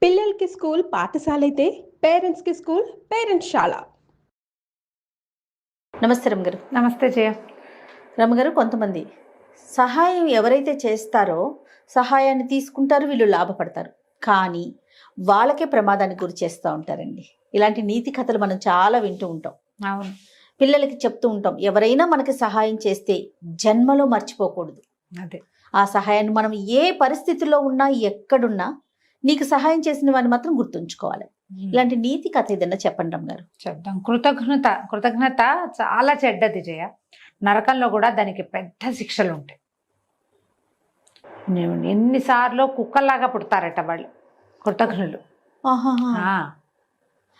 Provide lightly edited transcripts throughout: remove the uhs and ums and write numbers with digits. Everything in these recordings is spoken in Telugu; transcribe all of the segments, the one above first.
పిల్లలకి స్కూల్ పాఠశాలైతే పేరెంట్స్కి స్కూల్ పేరెంట్స్శాల. నమస్తే రమగారు. నమస్తే జయ. రమగారు, కొంతమంది సహాయం ఎవరైతే చేస్తారో సహాయాన్ని తీసుకుంటారు, వీళ్ళు లాభపడతారు, కానీ వాళ్ళకే ప్రమాదానికి గురి చేస్తూ ఉంటారండి. ఇలాంటి నీతి కథలు మనం చాలా వింటూ ఉంటాం. అవును, పిల్లలకి చెప్తూ ఉంటాం, ఎవరైనా మనకి సహాయం చేస్తే జన్మలో మర్చిపోకూడదు. అదే ఆ సహాయాన్ని మనం ఏ పరిస్థితుల్లో ఉన్నా ఎక్కడున్నా నీకు సహాయం చేసిన వాడిని మాత్రం గుర్తుంచుకోవాలి. ఇలాంటి నీతి కథ ఏదన్నా చెప్పండి రమగారు. చెప్దాం. కృతజ్ఞత చాలా చెడ్డది జయ. నరకంలో కూడా దానికి పెద్ద శిక్షలు ఉంటాయి. ఎన్నిసార్లు కుక్కల్లాగా పుడతారట వాళ్ళు కృతజ్ఞులు.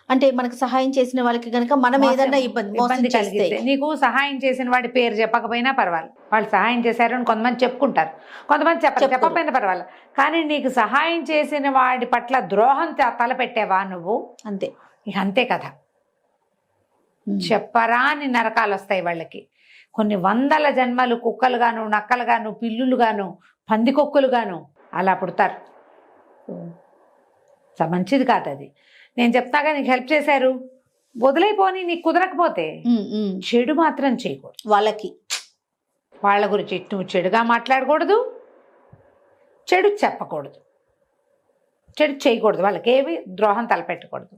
అంటే మనకు సహాయం చేసిన వాళ్ళకి కనుక మనం ఏదన్నా ఇబ్బంది కలిగితే, నీకు సహాయం చేసిన వాడి పేరు చెప్పకపోయినా పర్వాలేదు, వాళ్ళు సహాయం చేశారు అని కొంతమంది చెప్పుకుంటారు, కొంతమంది చెప్పకపోయినా పర్వాలేదు, కానీ నీకు సహాయం చేసిన వాడి పట్ల ద్రోహం తలపెట్టావా నువ్వు, అంతే. ఇక అంతే కదా. చెప్పరా అని నరకాలు వస్తాయి వాళ్ళకి. కొన్ని వందల జన్మలు కుక్కలు గాను, నక్కలు గాను, పిల్లులు గాను, పందికొక్కులు గాను అలా పుడతారు. మంచిది కాదు అది. నేను చెప్తాగా, నీకు హెల్ప్ చేశారు, వదిలేపోని, నీకు కుదరకపోతే చెడు మాత్రం చేయకూడదు. వాళ్ళ గురించి నువ్వు చెడుగా మాట్లాడకూడదు, చెడు చెప్పకూడదు, చెడు చేయకూడదు, వాళ్ళకి ఏవి ద్రోహం తలపెట్టకూడదు.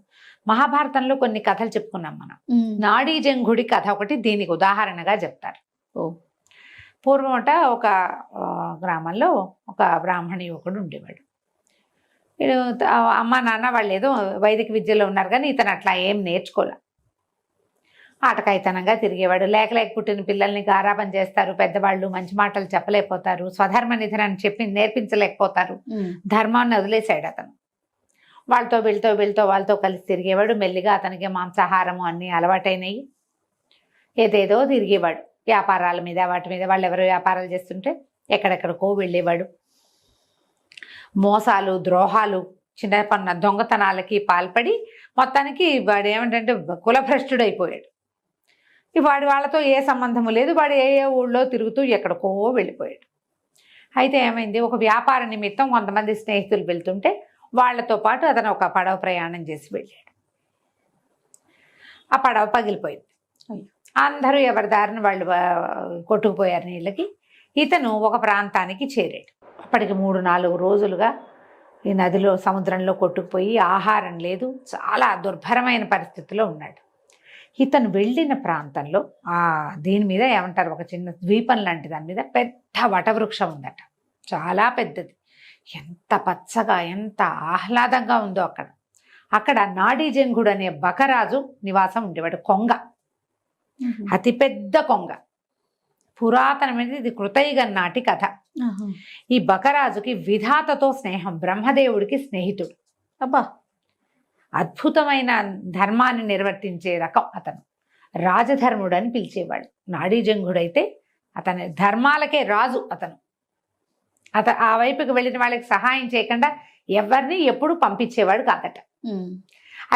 మహాభారతంలో కొన్ని కథలు చెప్పుకున్నాం మనం. నాడీ జంఘుడి కథ ఒకటి దీనికి ఉదాహరణగా చెప్తారు. పూర్వమట ఒక గ్రామంలో ఒక బ్రాహ్మణ యువకుడు ఉండేవాడు. అమ్మ నాన్న వాళ్ళు ఏదో వైదిక విద్యలో ఉన్నారు, కానీ ఇతను అట్లా ఏం నేర్చుకోలే. ఆటకాయితనంగా తిరిగేవాడు. లేక పుట్టిన పిల్లల్ని గారాబం చేస్తారు పెద్దవాళ్ళు, మంచి మాటలు చెప్పలేకపోతారు, స్వధర్మ నిధనాన్ని చెప్పి నేర్పించలేకపోతారు, ధర్మాన్ని వదిలేశాడు అతను. వాళ్ళతో కలిసి తిరిగేవాడు. మెల్లిగా అతనికి మాంసాహారము అన్నీ అలవాటైనవి. ఏదేదో తిరిగేవాడు, వ్యాపారాల మీద వాటి మీద. వాళ్ళు ఎవరో వ్యాపారాలు చేస్తుంటే ఎక్కడెక్కడికో వెళ్ళేవాడు. మోసాలు, ద్రోహాలు, చిన్న దొంగతనాలకి పాల్పడి మొత్తానికి వాడు ఏమిటంటే కులభ్రష్టుడు అయిపోయాడు. వాడి వాళ్ళతో ఏ సంబంధము లేదు. వాడు ఏ ఊళ్ళో తిరుగుతూ ఎక్కడికో వెళ్ళిపోయాడు. అయితే ఏమైంది, ఒక వ్యాపార నిమిత్తం కొంతమంది స్నేహితులు వెళ్తుంటే వాళ్లతో పాటు అతను ఒక పడవ ప్రయాణం చేసి వెళ్ళాడు. ఆ పడవ పగిలిపోయింది. అందరూ ఎవరి దారిని వాళ్ళు కొట్టుకుపోయారు నీళ్ళకి. ఇతను ఒక ప్రాంతానికి చేరాడు. అప్పటికి 3-4 రోజులుగా ఈ నదిలో, సముద్రంలో కొట్టుకుపోయి ఆహారం లేదు, చాలా దుర్భరమైన పరిస్థితిలో ఉన్నాడు. ఇతను వెళ్ళిన ప్రాంతంలో దీని మీద ఏమంటారు, ఒక చిన్న ద్వీపం లాంటి దాని మీద పెద్ద వటవృక్షం ఉందట, చాలా పెద్దది. ఎంత పచ్చగా, ఎంత ఆహ్లాదంగా ఉందో అక్కడ నాడీ జంఘుడు అనే బకరాజు నివాసం ఉండేవాడు. కొంగ, అతిపెద్ద కొంగ, పురాతనమైనది. ఇది కృతయుగం నాటి కథ. ఈ బకరాజుకి విధాతతో స్నేహం, బ్రహ్మదేవుడికి స్నేహితుడు. అబ్బా, అద్భుతమైన ధర్మాన్ని నిర్వర్తించే రకం అతను. రాజధర్ముడు అని పిలిచేవాడు. నాడీ జంఘుడైతే అతని ధర్మాలకే రాజు. అతను ఆ వైపుకి వెళ్ళిన వాళ్ళకి సహాయం చేయకుండా ఎవరిని ఎప్పుడు పంపించేవాడు కాదట.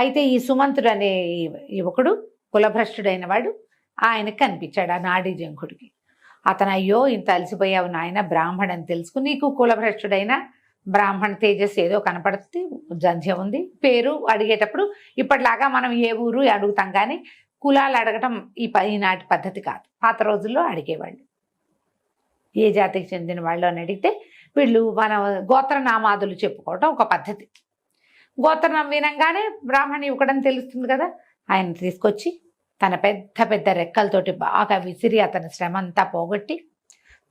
అయితే ఈ సుమంతుడు అనే యువకుడు కులభ్రష్టుడైన వాడు ఆయనకు కనిపించాడు, ఆ నాడీ జంఘుడికి. అతను, అయ్యో ఇంత అలసిపోయావు నాయన, బ్రాహ్మణ్ అని తెలుసుకుని, నీకు కులభ్రష్టుడైన బ్రాహ్మణ తేజస్సు ఏదో కనపడుతుంది, జంధ్యం ఉంది. పేరు అడిగేటప్పుడు ఇప్పటిలాగా మనం ఏ ఊరు అడుగుతాం, కానీ కులాలు అడగటం ఈనాటి పద్ధతి కాదు. పాత రోజుల్లో అడిగేవాళ్ళు, ఏ జాతికి చెందిన వాళ్ళు అని అడిగితే వీళ్ళు మన గోత్రనామాదులు చెప్పుకోవటం ఒక పద్ధతి. గోత్రనామం వినంగానే బ్రాహ్మణ యువకుడని తెలుస్తుంది కదా. ఆయన తీసుకొచ్చి తన పెద్ద రెక్కలతోటి బాగా విసిరి అతని శ్రమ అంతా పోగొట్టి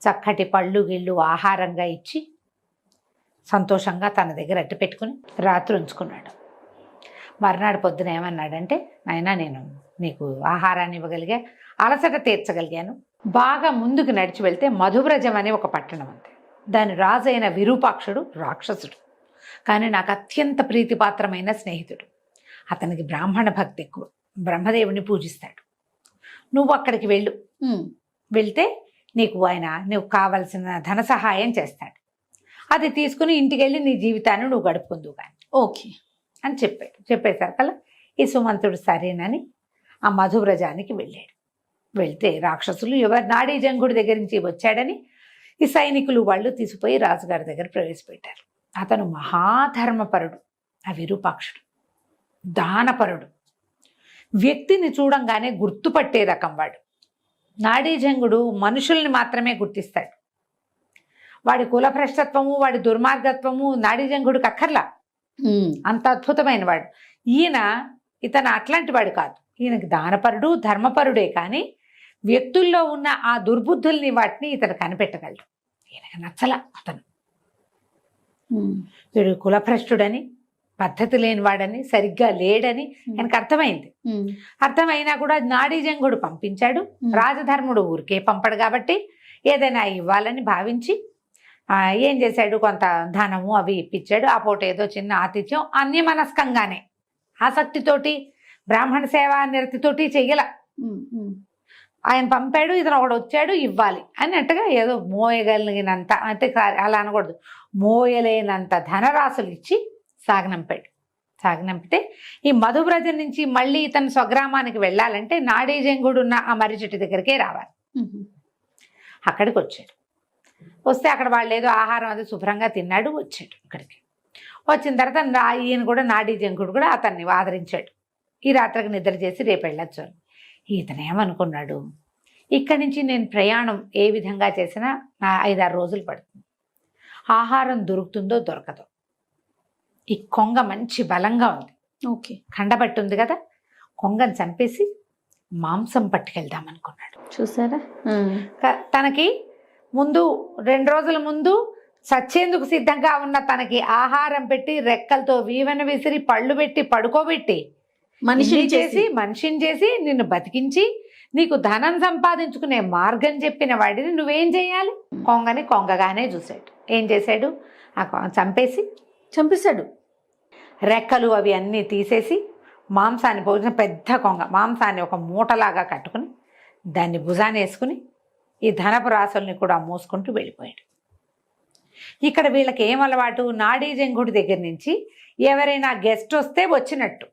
చక్కటి పళ్ళు గిళ్ళు ఆహారంగా ఇచ్చి సంతోషంగా తన దగ్గర అట్టు పెట్టుకుని రాత్రి ఉంచుకున్నాడు. మర్నాడు పొద్దున ఏమన్నాడంటే, నాయనా, నేను నీకు ఆహారాన్ని ఇవ్వగలిగా, అలసట తీర్చగలిగాను. బాగా ముందుకు నడిచి వెళ్తే మధువ్రజం అనే ఒక పట్టణం ఉంది. దాని రాజైన విరూపాక్షుడు రాక్షసుడు, కానీ నాకు అత్యంత ప్రీతిపాత్రమైన స్నేహితుడు. అతనికి బ్రాహ్మణ భక్తి ఎక్కువ, బ్రహ్మదేవుని పూజిస్తాడు. నువ్వు అక్కడికి వెళ్తే నువ్వు కావలసిన ధన సహాయం చేస్తాడు. అది తీసుకుని ఇంటికి వెళ్ళి నీ జీవితాన్ని నువ్వు గడుపుకుందువు కానీ, ఓకే అని చెప్పేసరికల్లా ఈ సుమంతుడు సరేనని ఆ మధువ్రజానికి వెళ్ళాడు. వెళ్తే రాక్షసులు నాడీ జంఘుడి దగ్గర నుంచి వచ్చాడని ఈ సైనికులు వాళ్ళు తీసుకుపోయి రాజుగారి దగ్గర ప్రవేశపెట్టారు. అతను మహాధర్మపరుడు, ఆ విరూపాక్షుడు దానపరుడు, వ్యక్తిని చూడంగానే గుర్తుపట్టే రకం వాడు. నాడీజంగుడు మనుషుల్ని మాత్రమే గుర్తిస్తాడు. వాడి కులభ్రష్టత్వము, వాడి దుర్మార్గత్వము నాడీజంగుడికి అక్కర్లా, అంత అద్భుతమైన వాడు. ఇతను అట్లాంటి వాడు కాదు. ఈయనకి దానపరుడు, ధర్మపరుడే, కానీ వ్యక్తుల్లో ఉన్న ఆ దుర్బుద్ధుల్ని వాటిని ఇతను కనిపెట్టగలడు. ఈయనకి నచ్చల అతను. వీడు కులభ్రష్టుడని, పద్ధతి లేనివాడని, సరిగ్గా లేడని ఆయనకు అర్థమైంది. అర్థమైనా కూడా నాడీజంగుడు పంపించాడు. రాజధర్ముడు ఊరికే పంపడు కాబట్టి ఏదైనా ఇవ్వాలని భావించి ఏం చేశాడు, కొంత ధనము అవి ఇప్పించాడు. ఆ పూట ఏదో చిన్న ఆతిథ్యం అన్యమనస్కంగానే, ఆసక్తితోటి, బ్రాహ్మణ సేవా నిరతితోటి చెయ్యాల. ఆయన పంపాడు, ఇతను ఒకడు వచ్చాడు ఇవ్వాలి అన్నట్టుగా ఏదో మోయగలిగినంత, అంటే అలా అనకూడదు, మోయలేనంత ధనరాశులు ఇచ్చి సాగనంపితే ఈ మధువ్రజ నుంచి మళ్ళీ ఇతను స్వగ్రామానికి వెళ్ళాలంటే నాడీజంగుడు ఉన్న ఆ మర్రి చెట్టు దగ్గరికే రావాలి. అక్కడికి వచ్చాడు. వస్తే అక్కడ వాళ్ళు ఏదో ఆహారం అది శుభ్రంగా తిన్నాడు. వచ్చాడు ఇక్కడికి. వచ్చిన తర్వాత ఈయన కూడా నాడీజంగుడు కూడా అతన్ని ఆదరించాడు. ఈ రాత్రికి నిద్ర చేసి రేపు వెళ్ళొచ్చు అని. ఇతను ఏమనుకున్నాడు, ఇక్కడి నుంచి నేను ప్రయాణం ఏ విధంగా చేసినా నా 5-6 రోజులు పడుతుంది. ఆహారం దొరుకుతుందో దొరకదో. ఈ కొంగ మంచి బలంగా ఉంది, ఓకే, కండబట్టి ఉంది కదా, కొంగను చంపేసి మాంసం పట్టుకెళ్దాం అనుకున్నాడు. చూసారా, తనకి ముందు 2 రోజుల ముందు సచ్చేందుకు సిద్ధంగా ఉన్న తనకి ఆహారం పెట్టి, రెక్కలతో వీవన విసిరి, పళ్ళు పెట్టి, పడుకోబెట్టి, మనిషిని చేసి నిన్ను బతికించి నీకు ధనం సంపాదించుకునే మార్గం చెప్పిన వాడిని నువ్వేం చేయాలి? కొంగని కొంగగానే చూశాడు. ఏం చేశాడు, చంపేశాడు. రెక్కలు అవి అన్నీ తీసేసి మాంసాన్ని పోసిన పెద్ద కొంగ మాంసాన్ని ఒక మూటలాగా కట్టుకుని దాన్ని భుజాన వేసుకుని ఈ ధనపు రాసుల్ని కూడా మోసుకుంటూ వెళ్ళిపోయాడు. ఇక్కడ వీళ్ళకి ఏం అలవాటు, నాడీజంగుడి దగ్గర నుంచి ఎవరైనా గెస్ట్ వస్తే వచ్చినట్టు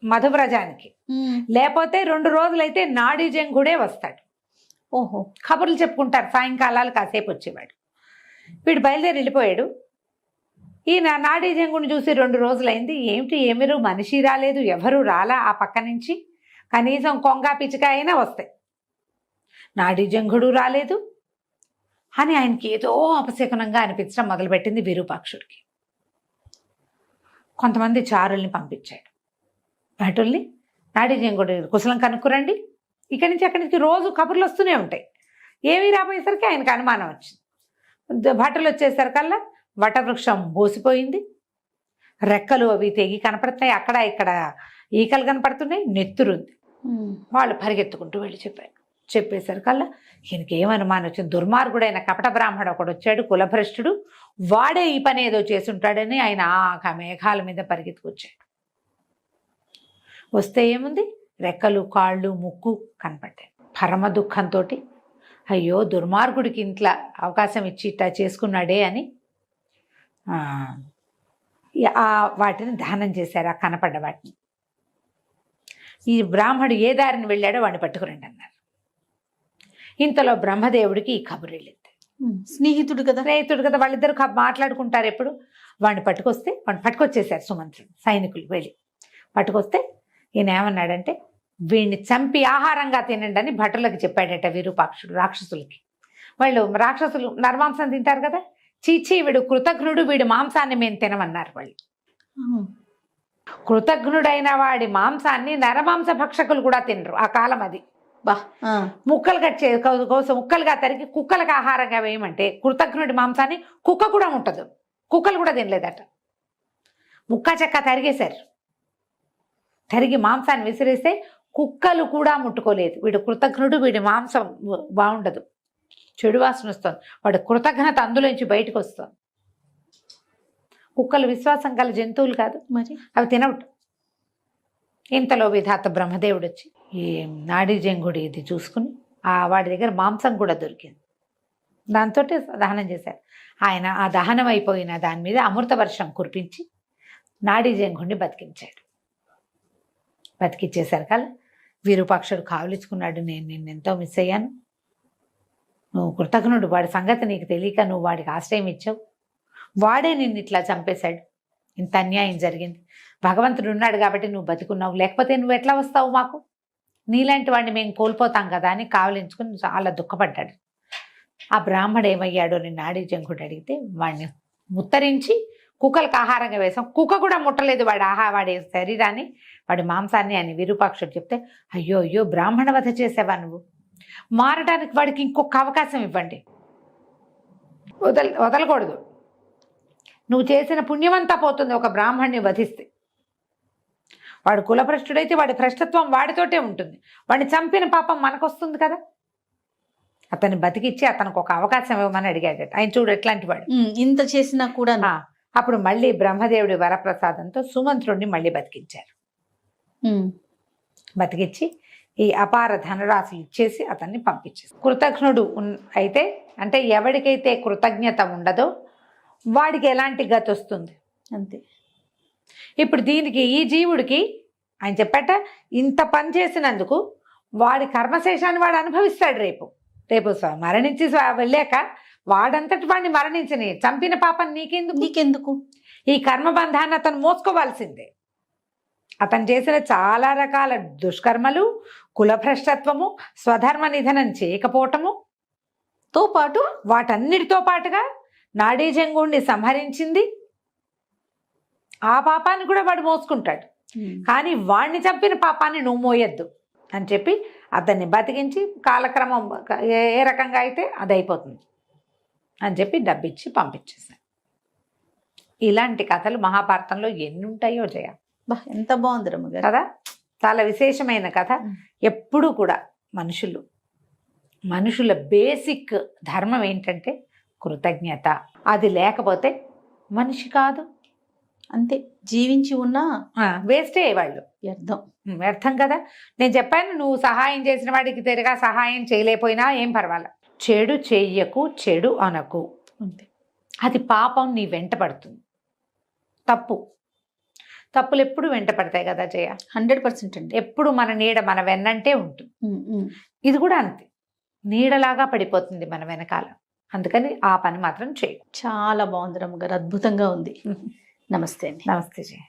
మధువ్రజానికి, లేకపోతే 2 రోజులైతే నాడీజంగుడే వస్తాడు. ఓహో, కబుర్లు చెప్పుకుంటారు. సాయంకాలాలు కాసేపు వచ్చేవాడు. వీడు బయలుదేరి వెళ్ళిపోయాడు. ఈయన నాడీజంగుడిని చూసి 2 రోజులైంది. ఏమిరు మనిషి రాలేదు, ఎవరు రాలా ఆ పక్క నుంచి, కనీసం కొంగ పిచ్చిక అయినా వస్తాయి, నాడీజంగుడు రాలేదు అని ఆయనకి ఏదో అపశకునంగా అనిపించడం మొదలుపెట్టింది విరూపాక్షుడికి. కొంతమంది చారుల్ని పంపించాడు. భటుల్ని, నాడీజంగుడి కుశలం కనుక్కురండి, ఇక్కడి నుంచి అక్కడి నుంచి రోజు కబుర్లు వస్తూనే ఉంటాయి. ఏమీ రాబోయేసరికి ఆయనకు అనుమానం వచ్చింది. భటులు వచ్చేసరికల్లా వటవృక్షం బోసిపోయింది, రెక్కలు అవి తెగి కనపడుతున్నాయి, అక్కడ ఇక్కడ ఈకలు కనపడుతున్నాయి, నెత్తురుంది. వాళ్ళు పరిగెత్తుకుంటూ వెళ్ళి చెప్పేసరికల్లా ఈయనకి ఏమనుమానం వచ్చింది, దుర్మార్గుడైన కపట బ్రాహ్మడు ఒకడు వచ్చాడు, కులభ్రష్టుడు, వాడే ఈ పని ఏదో చేసుంటాడని ఆయన ఆ మేఘాల మీద పరిగెత్తుకొచ్చాడు. వస్తే ఏముంది, రెక్కలు, కాళ్ళు, ముక్కు కనపడ్డాయి. పరమ దుఃఖంతో అయ్యో దుర్మార్గుడికి ఇంట్లో అవకాశం ఇచ్చి ఇట్లా చేసుకున్నాడే అని వాటిని దహనం చేశారు, ఆ కనపడ్డ వాటిని. ఈ బ్రాహ్మడు ఏ దారిని వెళ్ళాడో వాడిని పట్టుకురండి అన్నారు. ఇంతలో బ్రహ్మదేవుడికి ఈ కబురు వెళ్ళింది. స్నేహితుడు కదా వాళ్ళిద్దరు మాట్లాడుకుంటారు ఎప్పుడు. వాడిని పట్టుకొచ్చేసారు సుమంత్రుడు, సైనికులు వెళ్ళి పట్టుకొస్తే ఈయన ఏమన్నాడంటే, వీడిని చంపి ఆహారంగా తినండి అని భటులకు చెప్పాడట విరూపాక్షుడు రాక్షసులకి. రాక్షసులు నరమాంసం తింటారు కదా, చీచి వీడు కృతజ్ఞుడు, వీడి మాంసాన్ని మేము తినమన్నారు వాళ్ళు. కృతజ్ఞుడైన వాడి మాంసాన్ని నరమాంస భక్షకులు కూడా తినరు ఆ కాలం. అది ముక్కలుగా తరిగి కుక్కలకు ఆహారంగా వేయమంటే కృతజ్ఞుడి మాంసాన్ని కుక్క కూడా ముట్టదు, కుక్కలు కూడా తినలేదట. ముక్క చెక్క తరిగేశారు. తరిగి మాంసాన్ని విసిరేస్తే కుక్కలు కూడా ముట్టుకోలేదు. వీడు కృతజ్ఞుడు, వీడి మాంసం బాగుండదు, చెడు వాసన వస్తుంది, వాడు కృతజ్ఞత అందులోంచి బయటకు వస్తుంది. కుక్కలు విశ్వాసం గల జంతువులు కాదు, మరి అవి తినవట. ఇంతలో విధాత బ్రహ్మదేవుడు వచ్చి ఈ నాడీజంగుడి ఇది చూసుకుని వాడి దగ్గర మాంసం కూడా దొరికింది. దాంతో దహనం చేశారు. ఆయన ఆ దహనం అయిపోయిన దాని మీద అమృత వర్షం కురిపించి నాడీజంగుడిని బతికిచ్చేసరికల్లా విరూపాక్షుడు కావలించుకున్నాడు, నేను నిన్నెంతో మిస్ అయ్యాను, నువ్వు కృతజ్ఞుడు, వాడి సంగతి నీకు తెలియక నువ్వు వాడికి ఆశ్రయం ఇచ్చావు, వాడే నిన్ను ఇట్లా చంపేశాడు, ఇంత అన్యాయం జరిగింది, భగవంతుడు ఉన్నాడు కాబట్టి నువ్వు బతికున్నావు, లేకపోతే నువ్వు ఎట్లా వస్తావు మాకు, నీలాంటి వాడిని మేము కోల్పోతాం కదా అని కావలించుకుని చాలా దుఃఖపడ్డాడు. ఆ బ్రాహ్మడు ఏమయ్యాడో అని నాడీ జంకుడు అడిగితే వాడిని ముత్తరించి కుక్కలకు ఆహారంగా వేసాం, కుక్క కూడా ముట్టలేదు వాడి శరీరాన్ని, వాడి మాంసాన్ని అని విరూపాక్షుడు చెప్తే, అయ్యో అయ్యో బ్రాహ్మణ వధ చేసావా నువ్వు, మారడానికి వాడికి ఇంకొక అవకాశం ఇవ్వండి, వదలకూడదు, నువ్వు చేసిన పుణ్యమంతా పోతుంది ఒక బ్రాహ్మణ్ణి వధిస్తే. వాడు కులభ్రష్టుడైతే వాడి భ్రష్టత్వం వాడితోటే ఉంటుంది, వాడిని చంపిన పాపం మనకొస్తుంది కదా, అతన్ని బతికిచ్చి అతనికి ఒక అవకాశం ఇవ్వమని అడిగాడట. ఆయన చూడు ఎట్లాంటి వాడు, ఇంత చేసినా కూడా. అప్పుడు మళ్ళీ బ్రహ్మదేవుడి వరప్రసాదంతో సుమంత్రుడిని మళ్ళీ బతికించారు. బతికిచ్చి ఈ అపార ధనరాశులు ఇచ్చేసి అతన్ని పంపించేసి, కృతజ్ఞుడు అయితే అంటే ఎవరికైతే కృతజ్ఞత ఉండదో వాడికి ఎలాంటి గతి వస్తుంది అంతే. ఇప్పుడు దీనికి ఈ జీవుడికి ఆయన చెప్పట, ఇంత పని చేసినందుకు వాడి కర్మశేషాన్ని వాడు అనుభవిస్తాడు. రేపు మరణించి వెళ్ళాక వాడంతటి వాడిని మరణించని, చంపిన పాపం నీకెందుకు, ఈ కర్మబంధాన్ని అతను మోసుకోవాల్సిందే. అతను చేసిన చాలా రకాల దుష్కర్మలు, కులభ్రష్టత్వము, స్వధర్మ నిధనం చేయకపోవటము తో పాటు వాటన్నిటితో పాటుగా నాడీజంగుణ్ణి సంహరించింది, ఆ పాపాన్ని కూడా వాడు మోసుకుంటాడు. కానీ వాడిని చంపిన పాపాన్ని నువ్వు మోయొద్దు అని చెప్పి అతన్ని బతికించి కాలక్రమం ఏ రకంగా అయితే అది అయిపోతుంది అని చెప్పి డబ్బిచ్చి పంపించేశాను. ఇలాంటి కథలు మహాభారతంలో ఎన్ని ఉంటాయో జయ. ఎంత బాగుంది రమ్మగారు కదా, చాలా విశేషమైన కథ. ఎప్పుడూ కూడా మనుషుల బేసిక్ ధర్మం ఏంటంటే కృతజ్ఞత. అది లేకపోతే మనిషి కాదు, అంతే. జీవించి ఉన్నా వేస్టే వాళ్ళు, వ్యర్థం కదా. నేను చెప్పాను, నువ్వు సహాయం చేసిన వాడికి తిరిగా సహాయం చేయలేకపోయినా ఏం పర్వాలేదు, చెడు చెయ్యకు, చెడు అనకు, అంతే. అది పాపం నీ వెంట పడుతుంది. తప్పులు ఎప్పుడు వెంట పడతాయి కదా జయ, 100% అండి. ఎప్పుడు మన నీడ మన వెన్నంటే ఉంటుంది. ఇది కూడా అంతే, నీడలాగా పడిపోతుంది మన వెనకాల. అందుకని ఆ పని మాత్రం చేయి. చాలా బాగుంది రమ్మగారు, అద్భుతంగా ఉంది. నమస్తే అండి. నమస్తే జయ.